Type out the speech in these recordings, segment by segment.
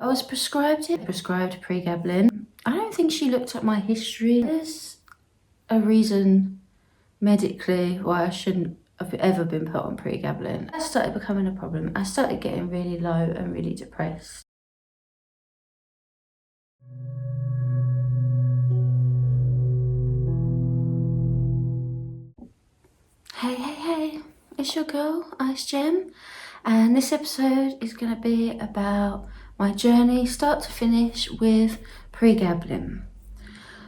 I was prescribed Pregabalin. I don't think she looked at my history. There's a reason medically why I shouldn't have ever been put on Pregabalin. That started becoming a problem. I started getting really low and really depressed. Hey, it's your girl, Ice Gem, and this episode is going to be about my journey, start to finish, with Pregabalin.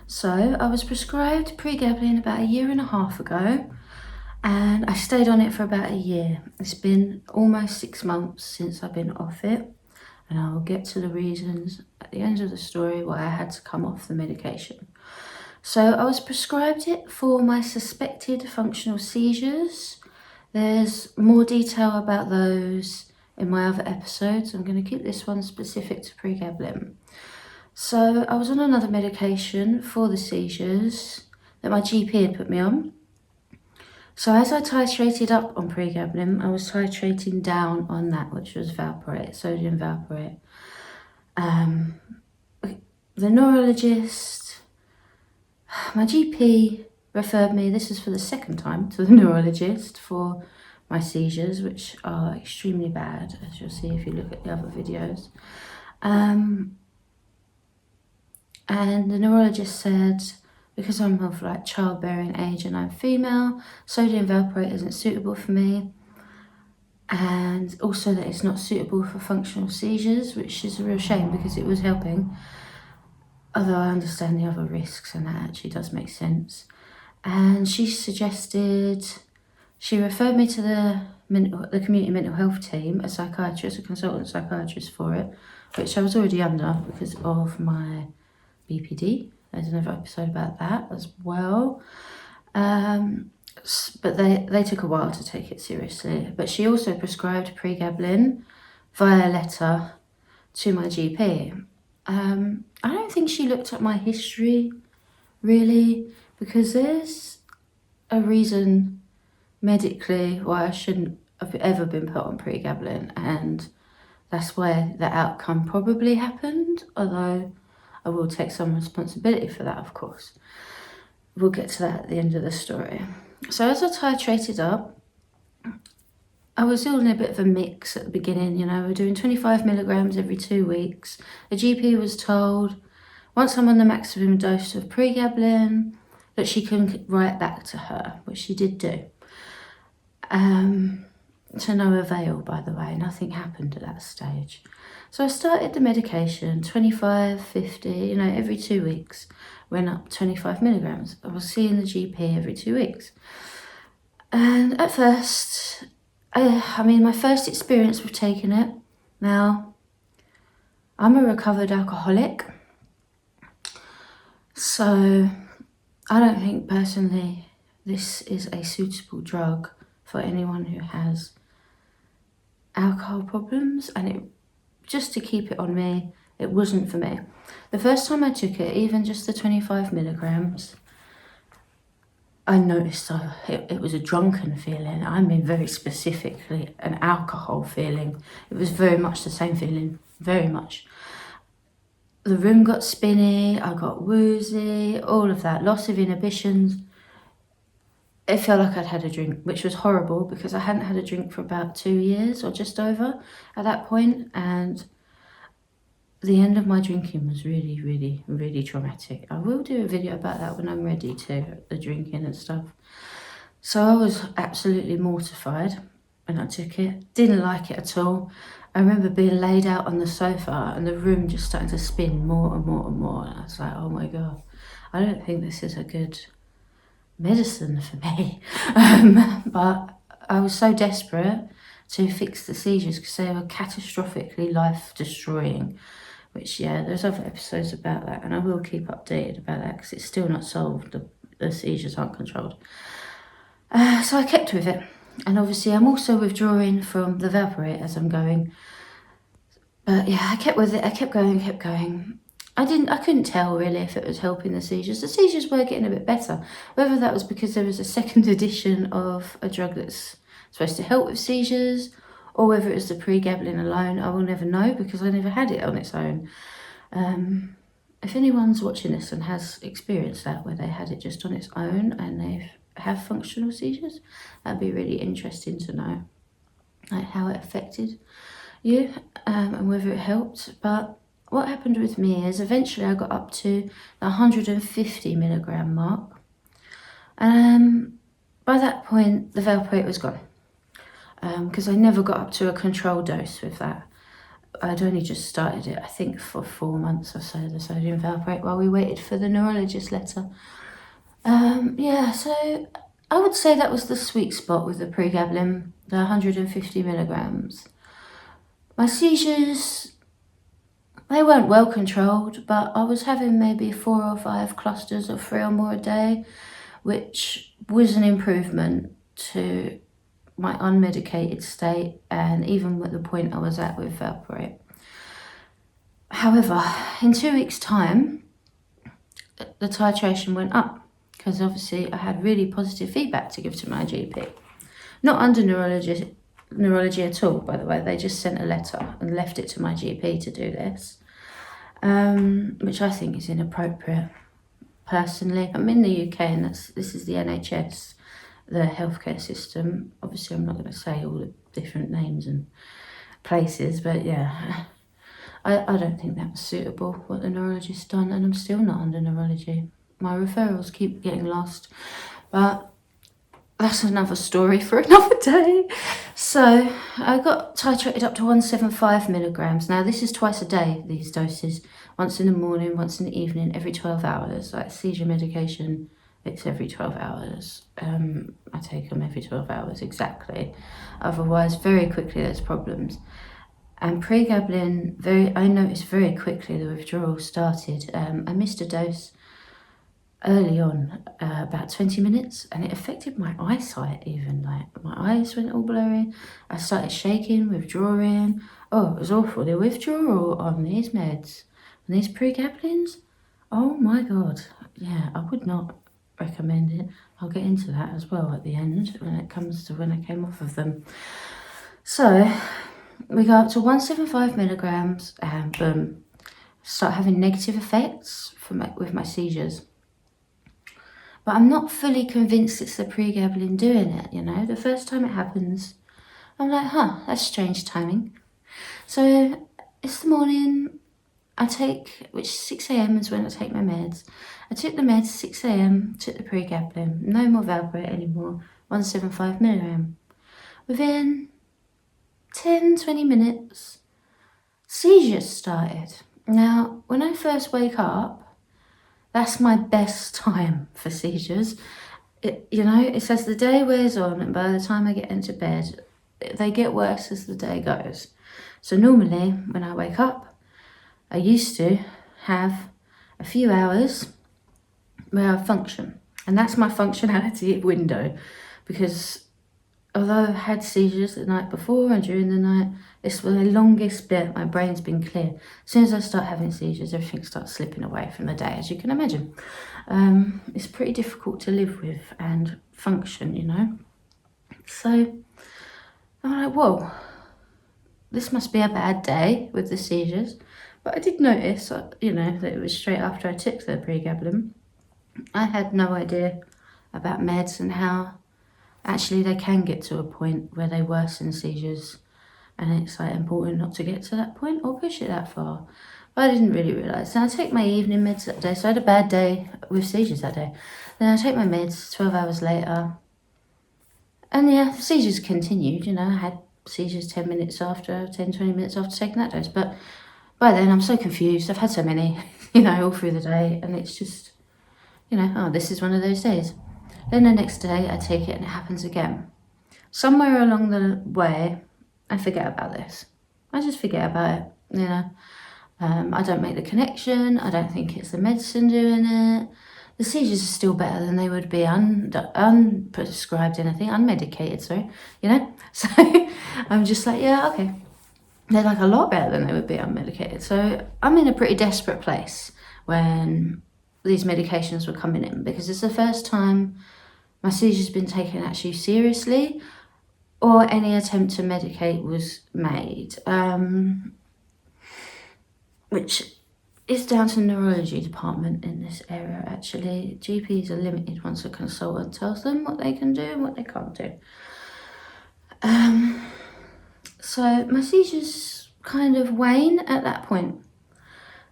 So, I was prescribed Pregabalin about 1.5 years ago, and I stayed on it for about a year. It's been almost 6 months since I've been off it, and I'll get to the reasons at the end of the story why I had to come off the medication. So I was prescribed it for my suspected functional seizures. There's more detail about those in my other episodes. I'm going to keep this one specific to Pregabalin. So I was on another medication for the seizures that my GP had put me on. So as I titrated up on Pregabalin, I was titrating down on that, which was valproate, sodium valproate. The neurologist, my GP referred me, this is for the second time, to the neurologist for my seizures, which are extremely bad, as you'll see if you look at the other videos. And the neurologist said, because I'm of like childbearing age and I'm female, sodium valproate isn't suitable for me. And also that it's not suitable for functional seizures, which is a real shame because it was helping. Although I understand the other risks and that actually does make sense. And she referred me to the community mental health team, a psychiatrist, a consultant psychiatrist for it, which I was already under because of my BPD. There's another episode about that as well. But they took a while to take it seriously. But she also prescribed Pregabalin via letter to my GP. I don't think she looked at my history, really, because there's a reason medically why I shouldn't have ever been put on Pregabalin, and that's where the outcome probably happened, although I will take some responsibility for that, of course. We'll get to that at the end of the story. So as I titrated up, I was still in a bit of a mix at the beginning, we're doing 25 milligrams every 2 weeks. The GP was told, once I'm on the maximum dose of Pregabalin, that she can write back to her, which she did do. To no avail, by the way, nothing happened at that stage. So I started the medication, 25, 50, every 2 weeks, went up 25 milligrams. I was seeing the GP every 2 weeks. And at first, my first experience with taking it, now, I'm a recovered alcoholic, so I don't think personally this is a suitable drug for anyone who has alcohol problems, and just to keep it on me, it wasn't for me. The first time I took it, even just the 25 milligrams, I noticed it was a drunken feeling. I mean, very specifically, an alcohol feeling. It was very much the same feeling, very much. The room got spinny, I got woozy, all of that, loss of inhibitions. It felt like I'd had a drink, which was horrible because I hadn't had a drink for about 2 years or just over at that point, and the end of my drinking was really, really, really traumatic. I will do a video about that when I'm ready to, the drinking and stuff. So I was absolutely mortified when I took it. Didn't like it at all. I remember being laid out on the sofa and the room just starting to spin more and more and more. And I was like, oh my God, I don't think this is a good medicine for me. But I was so desperate to fix the seizures because they were catastrophically life-destroying. Which, there's other episodes about that, and I will keep updated about that because it's still not solved. The seizures aren't controlled. So I kept with it. And obviously I'm also withdrawing from the valproate as I'm going. But I kept with it. I kept going. I couldn't tell really if it was helping the seizures. The seizures were getting a bit better. Whether that was because there was a second edition of a drug that's supposed to help with seizures, or whether it was the pregabalin alone, I will never know because I never had it on its own. If anyone's watching this and has experienced that, where they had it just on its own and they have functional seizures, that'd be really interesting to know, like how it affected you, and whether it helped. But what happened with me is eventually I got up to the 150 milligram mark. By that point, the valproate was gone, because I never got up to a control dose with that. I'd only just started it, I think, for 4 months or so, the sodium valproate, while we waited for the neurologist letter. So I would say that was the sweet spot with the pregabalin, the 150 milligrams. My seizures, they weren't well controlled, but I was having maybe 4 or 5 clusters of 3 or more a day, which was an improvement to my unmedicated state, and even at the point I was at with valproate. However, in 2 weeks' time, the titration went up, because obviously I had really positive feedback to give to my GP. Not under neurology at all, by the way. They just sent a letter and left it to my GP to do this, which I think is inappropriate, personally. I'm in the UK, and this is the NHS, the healthcare system. Obviously, I'm not going to say all the different names and places, but yeah, I don't think that was suitable, what the neurologist done, and I'm still not under neurology. My referrals keep getting lost, but that's another story for another day. So I got titrated up to 175 milligrams. Now this is twice a day, these doses, once in the morning, once in the evening, every 12 hours. Like seizure medication, it's every 12 hours. I take them every 12 hours exactly. Otherwise, very quickly there's problems. And pregabalin, I noticed very quickly the withdrawal started. I missed a dose early on, about 20 minutes, and it affected my eyesight even. Like my eyes went all blurry. I started shaking, withdrawing. Oh, it was awful. The withdrawal on these meds and these pregabalins, oh my God. Yeah, I would not recommend it. I'll get into that as well at the end when it comes to when I came off of them. So we go up to 175 milligrams and boom, start having negative effects with my seizures. But I'm not fully convinced it's the pregabalin doing it, you know. The first time it happens, I'm like, that's strange timing. So it's the morning, which 6 a.m. is when I take my meds. I took the meds 6 a.m, took the pregabalin, no more valproate anymore, 175 milligram. Within 10-20 minutes, seizures started. Now, when I first wake up, that's my best time for seizures. It's as the day wears on, and by the time I get into bed, they get worse as the day goes. So normally, when I wake up, I used to have a few hours where I function. And that's my functionality window, because although I had seizures the night before and during the night, this was the longest bit my brain's been clear. As soon as I start having seizures, everything starts slipping away from the day, as you can imagine. It's pretty difficult to live with and function, you know. So I'm like, whoa, this must be a bad day with the seizures. But I did notice, that it was straight after I took the pregabalin. I had no idea about meds and how actually they can get to a point where they worsen seizures, and it's like important not to get to that point or push it that far. But I didn't really realise. Then I take my evening meds that day, so I had a bad day with seizures that day. Then I take my meds 12 hours later, and the seizures continued. I had seizures 10, 20 minutes after taking that dose. But by then I'm so confused. I've had so many, all through the day, and it's just, this is one of those days. Then the next day I take it and it happens again. Somewhere along the way, I forget about this. I just forget about it, I don't make the connection. I don't think it's the medicine doing it. The seizures are still better than they would be unprescribed anything, unmedicated, sorry, So I'm just like, yeah, okay. They're like a lot better than they would be unmedicated. So I'm in a pretty desperate place when these medications were coming in, because it's the first time my seizures been taken actually seriously, or any attempt to medicate was made, which is down to the neurology department in this area, actually. GPs are limited once a consultant tells them what they can do and what they can't do. So my seizures kind of wane at that point.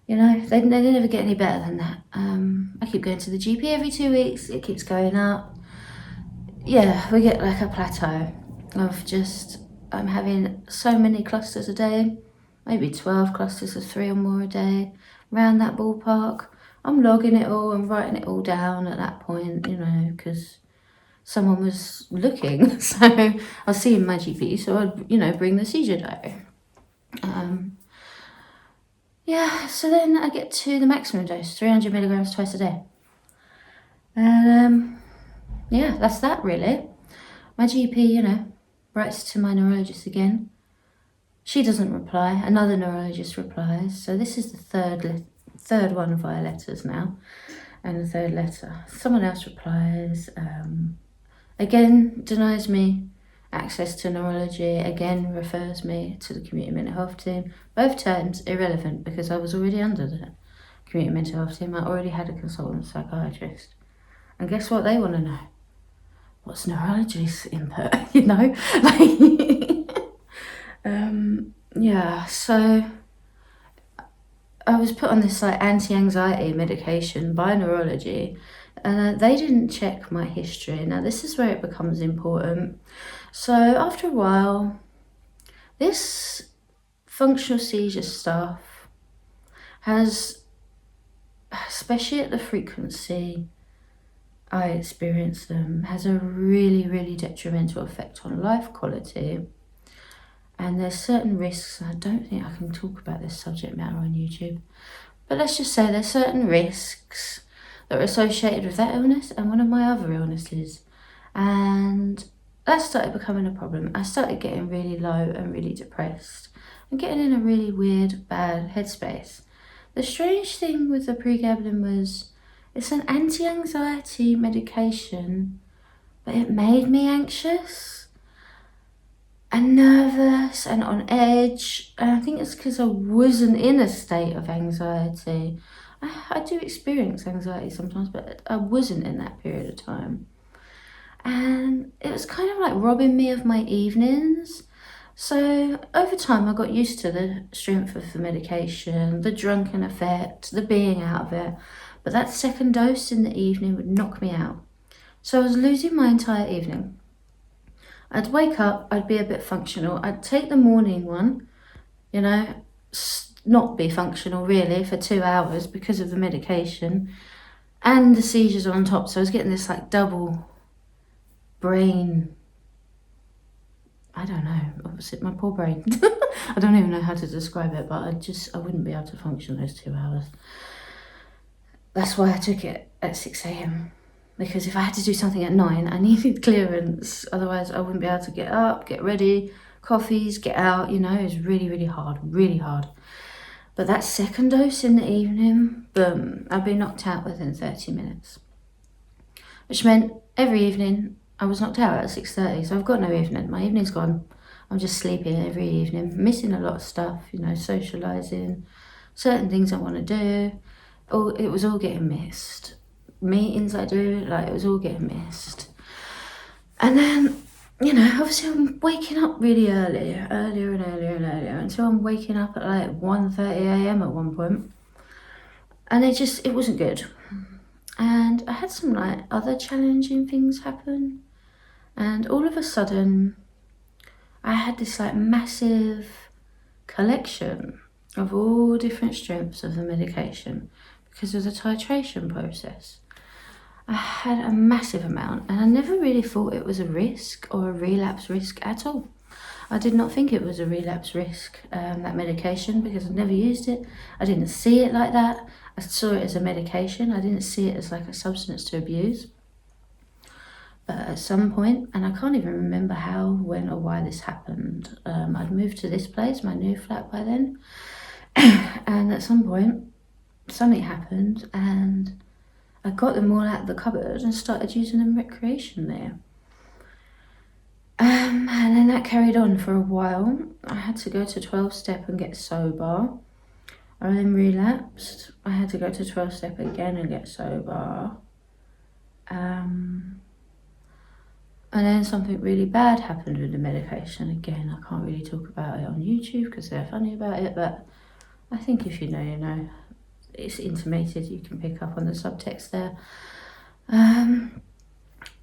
You know, they never get any better than that. I keep going to the GP every 2 weeks. It keeps going up. Yeah, we get like a plateau of just, I'm having so many clusters a day, maybe 12 clusters of 3 or more a day, around that ballpark. I'm logging it all and writing it all down at that point, you know, because someone was looking. So I was seeing my GP, so I'd, you know, bring the seizure diary. Yeah, so then I get to the maximum dose, 300 milligrams twice a day. And yeah, that's that really. My GP, you know, writes to my neurologist again. She doesn't reply. Another neurologist replies. So this is the third one via letters now, and the third letter. Someone else replies. Again, denies me access to neurology. Again, refers me to the community mental health team. Both terms irrelevant because I was already under the community mental health team. I already had a consultant psychiatrist. And guess what they want to know? What's neurology's input, you know? Yeah, so I was put on this like anti-anxiety medication by neurology, and they didn't check my history. Now this is where it becomes important. So after a while, this functional seizure stuff has, especially at the frequency I experience them, has a really, really detrimental effect on life quality. And there's certain risks, and I don't think I can talk about this subject matter on YouTube, but let's just say there's certain risks that are associated with that illness and one of my other illnesses. And that started becoming a problem. I started getting really low and really depressed and getting in a really weird, bad headspace. The strange thing with the Pregabalin was it's an anti-anxiety medication, but it made me anxious and nervous and on edge. And I think it's because I wasn't in a state of anxiety. I do experience anxiety sometimes, but I wasn't in that period of time. And it was kind of like robbing me of my evenings. So over time I got used to the strength of the medication, the drunken effect, the being out of it. But that second dose in the evening would knock me out. So I was losing my entire evening. I'd wake up, I'd be a bit functional. I'd take the morning one, you know, not be functional really for 2 hours because of the medication and the seizures on top. So I was getting this like double brain, I don't know, opposite my poor brain. I don't even know how to describe it, but I wouldn't be able to function those 2 hours. That's why I took it at 6 a.m. Because if I had to do something at 9, I needed clearance. Otherwise, I wouldn't be able to get up, get ready, coffees, get out, you know. It was really, really hard, really hard. But that second dose in the evening, boom, I'd be knocked out within 30 minutes. Which meant every evening I was knocked out at 6:30. So I've got no evening. My evening's gone. I'm just sleeping every evening, missing a lot of stuff, you know, socialising, certain things I want to do. Oh, it was all getting missed. Meetings I do, like it was all getting missed. And then, you know, obviously I'm waking up really earlier until I'm waking up at like 1:30 a.m. at one point. And it wasn't good. And I had some like other challenging things happen. And all of a sudden, I had this like massive collection of all different strengths of the medication because of the titration process. I had a massive amount and I never really thought it was a risk or a relapse risk at all. I did not think it was a relapse risk, that medication, because I'd never used it. I didn't see it like that. I saw it as a medication. I didn't see it as like a substance to abuse. But at some point, and I can't even remember how, when or why this happened, I'd moved to this place, my new flat by then. And at some point, something happened and I got them all out of the cupboard and started using them recreationally. And then that carried on for a while. I had to go to 12-step and get sober. I then relapsed. I had to go to 12-step again and get sober. And then something really bad happened with the medication. Again, I can't really talk about it on YouTube because they're funny about it, but I think if you know, you know. It's intimated, you can pick up on the subtext there.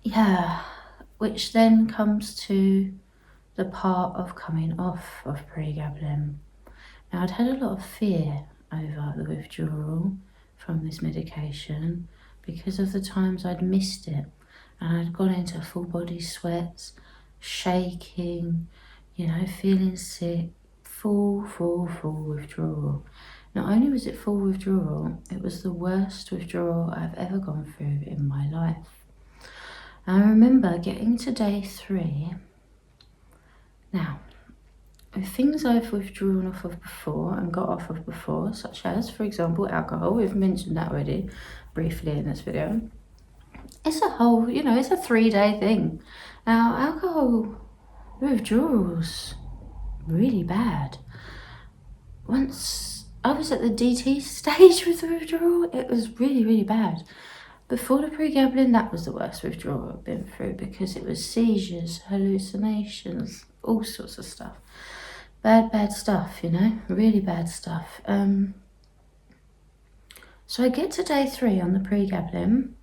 Yeah, which then comes to the part of coming off of Pregabalin. Now, I'd had a lot of fear over the withdrawal from this medication because of the times I'd missed it, and I'd gone into full body sweats, shaking, you know, feeling sick, full withdrawal. Not only was it full withdrawal, it was the worst withdrawal I've ever gone through in my life. And I remember getting to day 3. Now, with things I've withdrawn off of before and got off of before, such as, for example, alcohol, we've mentioned that already briefly in this video. It's a whole, you know, it's a 3-day thing. Now, alcohol withdrawals really bad. Once I was at the DT stage with the withdrawal, it was really bad. Before the Pregabalin, that was the worst withdrawal I've been through because it was seizures, hallucinations, all sorts of stuff. Bad stuff, you know, really bad stuff. So I get to day 3 on the Pregabalin.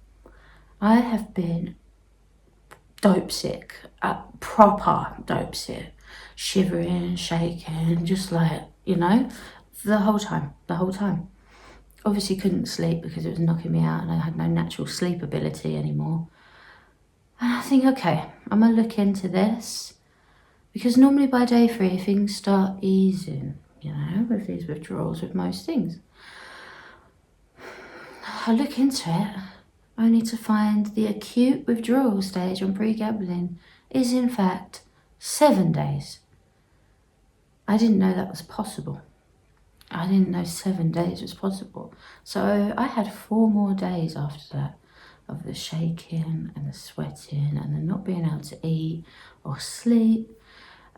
I have been dope sick, proper dope sick, shivering, shaking, just like, you know, the whole time. Obviously couldn't sleep because it was knocking me out and I had no natural sleep ability anymore. And I think, okay, I'm gonna look into this because normally by day 3 things start easing, you know, with these withdrawals with most things. I look into it only to find the acute withdrawal stage on Pregabalin is in fact 7 days. I didn't know that was possible. I didn't know 7 days was possible. So I had 4 more days after that of the shaking and the sweating and the not being able to eat or sleep.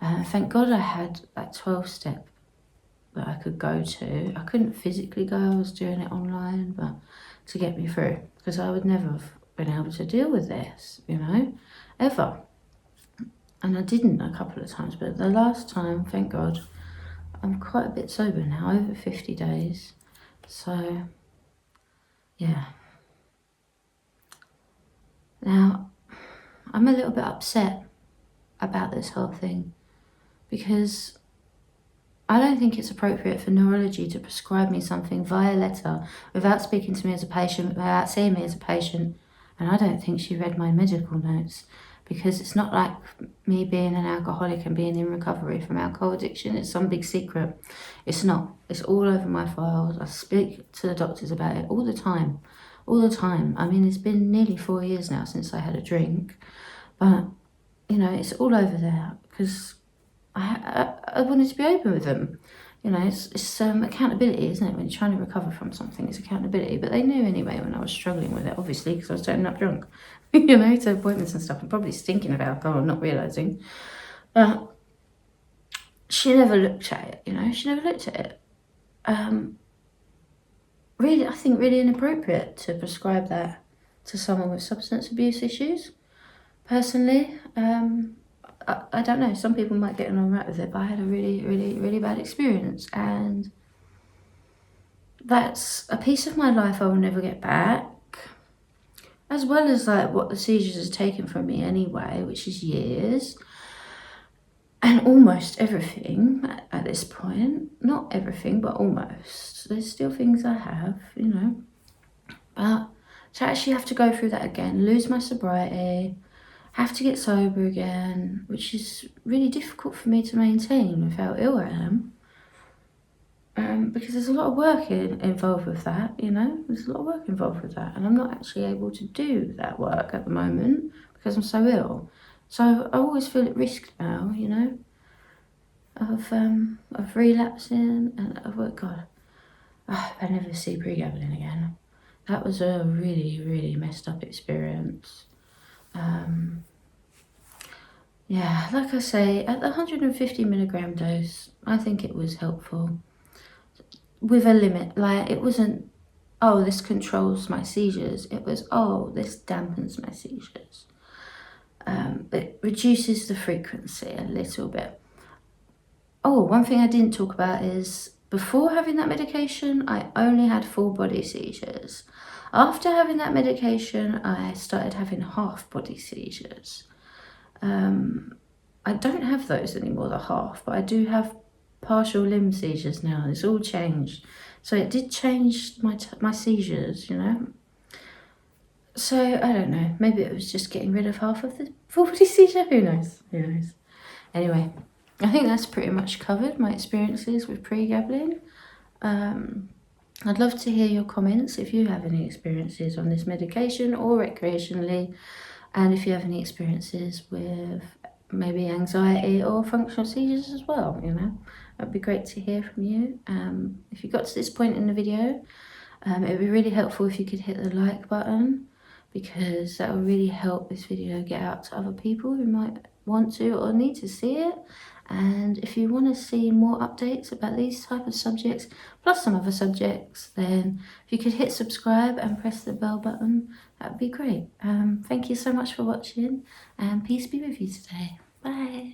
Thank God I had that 12-step that I could go to. I couldn't physically go, I was doing it online, but to get me through, because I would never have been able to deal with this, you know, ever. And I didn't a couple of times, but the last time, thank God, I'm quite a bit sober now, over 50 days. So, yeah. Now, I'm a little bit upset about this whole thing because I don't think it's appropriate for neurology to prescribe me something via letter without speaking to me as a patient, without seeing me as a patient. And I don't think she read my medical notes because it's not like me being an alcoholic and being in recovery from alcohol addiction. It's some big secret. It's not. It's all over my files. I speak to the doctors about it all the time. I mean, it's been nearly 4 years now since I had a drink, but, you know, it's all over there because I wanted to be open with them. You know, it's accountability, isn't it? When you're trying to recover from something, it's accountability. But they knew anyway when I was struggling with it, obviously, because I was turning up drunk, you know, to appointments and stuff, and probably stinking of alcohol and not realising. But she never looked at it, you know, Really, I think really inappropriate to prescribe that to someone with substance abuse issues. Personally, I don't know, some people might get on all right with it, but I had a really bad experience, and that's a piece of my life I will never get back, as well as like what the seizures has taken from me anyway, which is years, and almost everything at this point. Not everything, but almost. There's still things I have, you know, but to actually have to go through that again, lose my sobriety, have to get sober again, which is really difficult for me to maintain with how ill I am. Because there's a lot of work involved with that, you know, and I'm not actually able to do that work at the moment because I'm so ill. So I always feel at risk now, you know, of relapsing and oh God, I hope I never see Pregabalin again. That was a really messed up experience. yeah, like I say, at the 150 milligram dose, I think it was helpful with a limit. Like, it wasn't, oh, this controls my seizures. It was, oh, this dampens my seizures. It reduces the frequency a little bit. Oh, one thing I didn't talk about is before having that medication, I only had full body seizures. After having that medication, I started having half body seizures. I don't have those anymore, the half, but I do have partial limb seizures now. It's all changed. So it did change my seizures, you know. So I don't know. Maybe it was just getting rid of half of the full body seizure. Who knows? Who knows? Anyway, I think that's pretty much covered my experiences with pregabalin. I'd love to hear your comments if you have any experiences on this medication or recreationally, and if you have any experiences with maybe anxiety or functional seizures as well, you know. It'd be great to hear from you. If you got to this point in the video, it would be really helpful if you could hit the like button, because that will really help this video get out to other people who might want to or need to see it. And if you want to see more updates about these type of subjects, plus some other subjects, then if you could hit subscribe and press the bell button, that would be great. Thank you so much for watching, and peace be with you today. Bye.